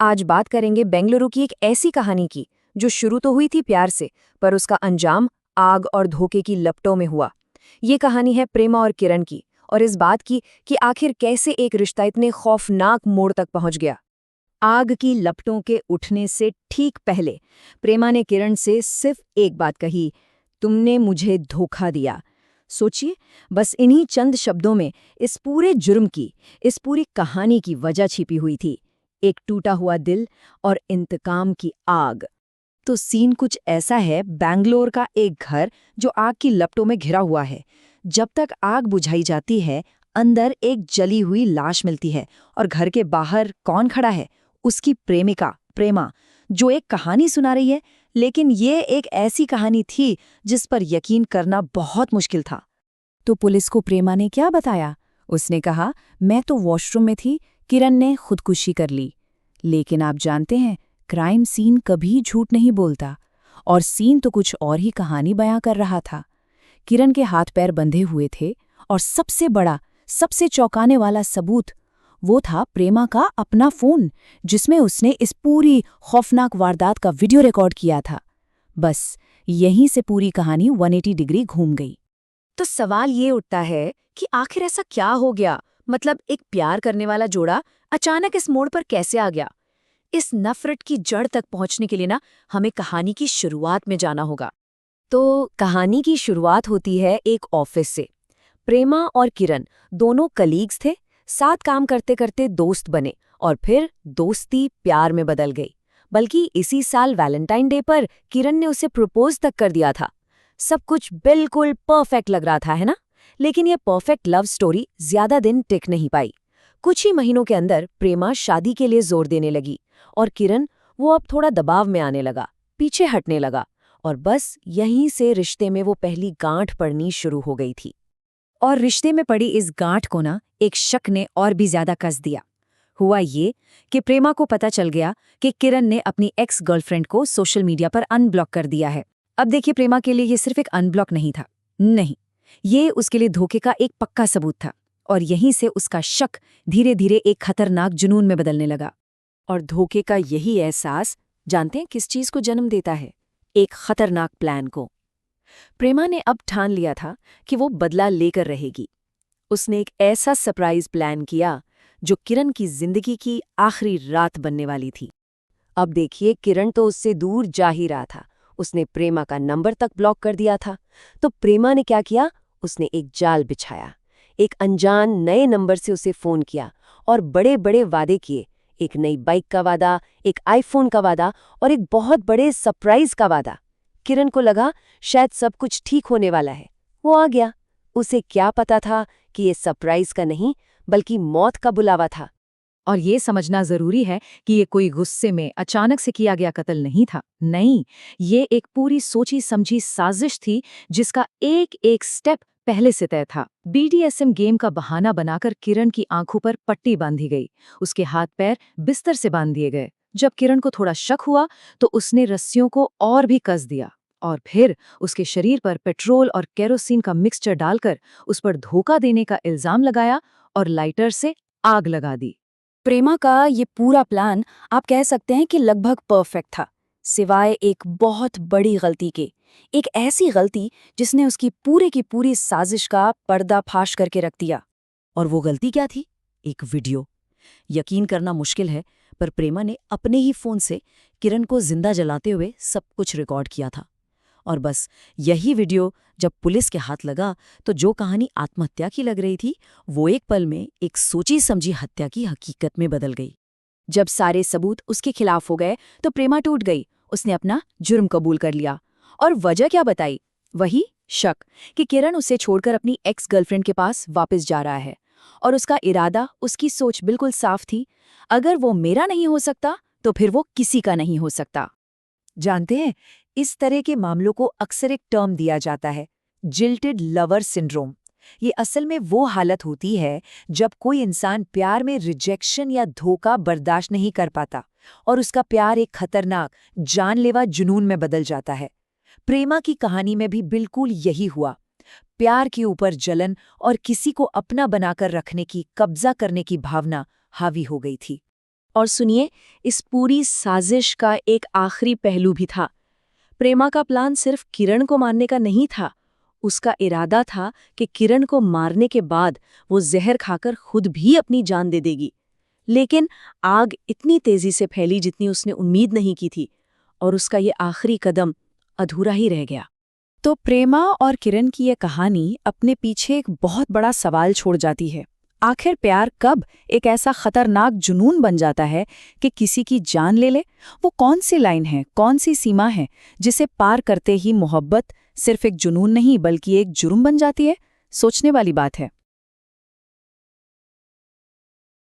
आज बात करेंगे बेंगलुरु की एक ऐसी कहानी की जो शुरू तो हुई थी प्यार से, पर उसका अंजाम आग और धोखे की लपटों में हुआ। ये कहानी है प्रेमा और किरण की, और इस बात की कि आखिर कैसे एक रिश्ता इतने खौफनाक मोड़ तक पहुंच गया। आग की लपटों के उठने से ठीक पहले प्रेमा ने किरण से सिर्फ एक बात कही, तुमने मुझे धोखा दिया। सोचिए, बस इन्हीं चंद शब्दों में इस पूरे जुर्म की, इस पूरी कहानी की वजह छिपी हुई थी। एक टूटा हुआ दिल और इंतकाम की आग। तो सीन कुछ ऐसा है, बैंगलोर का एक घर जो आग की लपटों में घिरा हुआ है। जब तक आग बुझाई जाती है, अंदर एक जली हुई लाश मिलती है, और घर के बाहर कौन खड़ा है? उसकी प्रेमिका प्रेमा, जो एक कहानी सुना रही है। लेकिन ये एक ऐसी कहानी थी जिस पर यकीन करना बहुत मुश्किल था। तो पुलिस को प्रेमा ने क्या बताया? उसने कहा, मैं तो वॉशरूम में थी, किरण ने खुदकुशी कर ली। लेकिन आप जानते हैं, क्राइम सीन कभी झूठ नहीं बोलता, और सीन तो कुछ और ही कहानी बयां कर रहा था। किरण के हाथ पैर बंधे हुए थे, और सबसे बड़ा, सबसे चौंकाने वाला सबूत वो था प्रेमा का अपना फोन, जिसमें उसने इस पूरी खौफनाक वारदात का वीडियो रिकॉर्ड किया था। बस यहीं से पूरी कहानी 180 डिग्री घूम गई। तो सवाल ये उठता है कि आखिर ऐसा क्या हो गया? मतलब एक प्यार करने वाला जोड़ा अचानक इस मोड़ पर कैसे आ गया? इस नफरत की जड़ तक पहुंचने के लिए ना, हमें कहानी की शुरुआत में जाना होगा। तो कहानी की शुरुआत होती है एक ऑफिस से। प्रेमा और किरण दोनों कलीग्स थे, साथ काम करते करते दोस्त बने, और फिर दोस्ती प्यार में बदल गई। बल्कि इसी साल वैलेंटाइन डे पर किरण ने उसे प्रपोज तक कर दिया था। सब कुछ बिल्कुल परफेक्ट लग रहा था, है ना? लेकिन यह परफेक्ट लव स्टोरी ज्यादा दिन टिक नहीं पाई। कुछ ही महीनों के अंदर प्रेमा शादी के लिए जोर देने लगी, और किरण, वो अब थोड़ा दबाव में आने लगा, पीछे हटने लगा। और बस यहीं से रिश्ते में वो पहली गांठ पड़नी शुरू हो गई थी। और रिश्ते में पड़ी इस गांठ को ना, एक शक ने और भी ज्यादा कस दिया। हुआ ये कि प्रेमा को पता चल गया कि किरण ने अपनी एक्स गर्लफ्रेंड को सोशल मीडिया पर अनब्लॉक कर दिया है। अब देखिए, प्रेमा के लिए ये सिर्फ एक अनब्लॉक नहीं था, नहीं, ये उसके लिए धोखे का एक पक्का सबूत था। और यहीं से उसका शक धीरे धीरे एक खतरनाक जुनून में बदलने लगा। और धोखे का यही एहसास, जानते हैं किस चीज को जन्म देता है? एक खतरनाक प्लान को। प्रेमा ने अब ठान लिया था कि वो बदला लेकर रहेगी। उसने एक ऐसा सरप्राइज प्लान किया जो किरण की जिंदगी की आखिरी रात बनने वाली थी। अब देखिए, किरण तो उससे दूर जा ही रहा था। उसने प्रेमा का नंबर तक ब्लॉक कर दिया था। तो प्रेमा ने क्या किया? उसने एक जाल बिछाया। एक अनजान नए नंबर से उसे फोन किया और बड़े बड़े वादे किए। एक नई बाइक का वादा, एक आईफोन का वादा, और एक बहुत बड़े सरप्राइज का वादा। किरण को लगा शायद सब कुछ ठीक होने वाला है। वो आ गया। उसे क्या पता था कि ये सरप्राइज का नहीं, बल्कि मौत का बुलावा था। और ये समझना जरूरी है कि ये कोई गुस्से में अचानक से किया गया कत्ल नहीं था। नहीं, ये एक पूरी सोची समझी साजिश थी, जिसका एक एक स्टेप पहले से तय था। बीडीएसएम गेम का बहाना बनाकर किरण की आंखों पर पट्टी बांधी गई। उसके हाथ पैर बिस्तर से बांध दिए गए। जब किरण को थोड़ा शक हुआ तो उसने रस्सियों को और भी कस दिया, और फिर उसके शरीर पर पेट्रोल और केरोसिन का मिक्सचर डालकर उस पर धोखा देने का इल्जाम लगाया और लाइटर से आग लगा दी। प्रेमा का ये पूरा प्लान, आप कह सकते हैं कि लगभग परफेक्ट था, सिवाय एक बहुत बड़ी गलती के। एक ऐसी गलती जिसने उसकी पूरे की पूरी साजिश का पर्दाफाश करके रख दिया। और वो गलती क्या थी? एक वीडियो। यकीन करना मुश्किल है, पर प्रेमा ने अपने ही फोन से किरण को जिंदा जलाते हुए सब कुछ रिकॉर्ड किया था। और बस यही वीडियो जब पुलिस के हाथ लगा, तो जो कहानी आत्महत्या की लग रही थी, वो एक पल में एक सोची समझी हत्या की हकीकत में बदल गई। जब सारे सबूत उसके खिलाफ हो गए तो प्रेमा टूट गई। उसने अपना जुर्म कबूल कर लिया। और वजह क्या बताई? वही शक कि किरण उसे छोड़कर अपनी एक्स गर्लफ्रेंड के पास वापस जा रहा है। और उसका इरादा, उसकी सोच बिल्कुल साफ थी, अगर वो मेरा नहीं हो सकता तो फिर वो किसी का नहीं हो सकता। जानते हैं, इस तरह के मामलों को अक्सर एक टर्म दिया जाता है, जिल्टेड लवर सिंड्रोम। ये असल में वो हालत होती है जब कोई इंसान प्यार में रिजेक्शन या धोखा बर्दाश्त नहीं कर पाता, और उसका प्यार एक खतरनाक, जानलेवा जुनून में बदल जाता है। प्रेमा की कहानी में भी बिल्कुल यही हुआ। प्यार के ऊपर जलन और किसी को अपना बनाकर रखने की, कब्जा करने की भावना हावी हो गई थी। और सुनिए, इस पूरी साजिश का एक आखिरी पहलू भी था। प्रेमा का प्लान सिर्फ किरण को मारने का नहीं था। उसका इरादा था कि किरण को मारने के बाद वो जहर खाकर खुद भी अपनी जान दे देगी। लेकिन आग इतनी तेजी से फैली जितनी उसने उम्मीद नहीं की थी, और उसका ये आखिरी कदम अधूरा ही रह गया। तो प्रेमा और किरण की ये कहानी अपने पीछे एक बहुत बड़ा सवाल छोड़ जाती है। आखिर प्यार कब एक ऐसा खतरनाक जुनून बन जाता है कि किसी की जान ले ले? वो कौन सी लाइन है, कौन सी सीमा है जिसे पार करते ही मोहब्बत सिर्फ एक जुनून नहीं बल्कि एक जुर्म बन जाती है? सोचने वाली बात है।